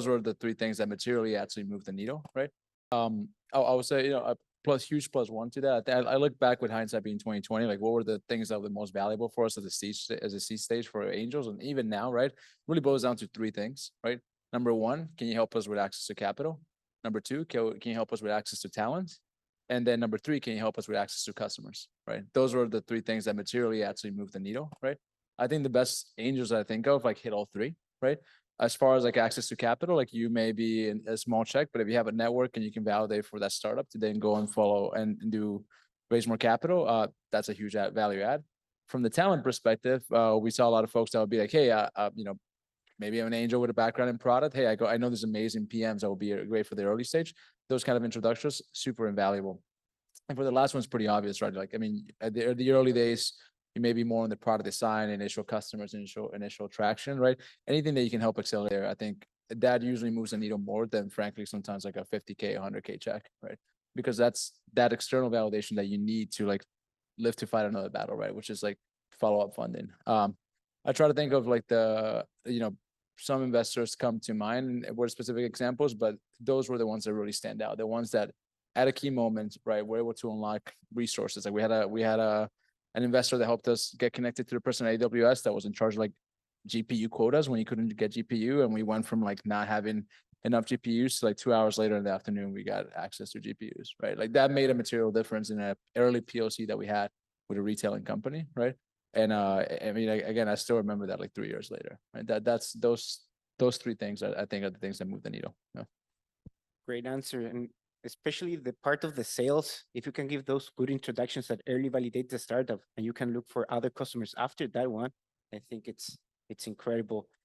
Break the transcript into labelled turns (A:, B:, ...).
A: those were the three things that materially actually moved the needle, right? I would say, a huge plus one to that. I look back with hindsight being 2020, like what were the things that were the most valuable for us as a seed stage for Angels, and even now, right? Really boils down to three things, right? Number one, can you help us with access to capital? Number two, can you help us with access to talent? And then number three, can you help us with access to customers, right? Those were the three things that materially actually moved the needle, right? I think the best Angels I think of like hit all three, right? As far as like access to capital, like you may be in a small check, but if you have a network and you can validate for that startup to then go and follow and do raise more capital, that's a huge value add. From the talent perspective, we saw a lot of folks that would be like, hey, maybe I'm an angel with a background in product. Hey, I know there's amazing PMs that will be great for the early stage. Those kind of introductions, super invaluable. And for the last one's pretty obvious, right? Like, I mean, at the early days, you may be more on the product design, initial customers, initial traction, right? Anything that you can help accelerate there, I think that usually moves the needle more than frankly, sometimes like a 50K, 100K check, right? Because that's that external validation that you need to like live to fight another battle, right? Which is like follow-up funding. I try to think of like some investors come to mind with specific examples, but those were the ones that really stand out. The ones that at a key moment, right, we're able to unlock resources. Like we had an investor that helped us get connected to the person at AWS that was in charge of like GPU quotas when you couldn't get GPU. And we went from like not having enough GPUs to like 2 hours later in the afternoon, we got access to GPUs, right? Like that made a material difference in an early POC that we had with a retailing company, right? And I mean, again, I still remember that like 3 years later, right? That's those three things I think are the things that move the needle. Yeah.
B: Great answer. And especially the part of the sales, if you can give those good introductions that early validate the startup and you can look for other customers after that one, I think it's incredible.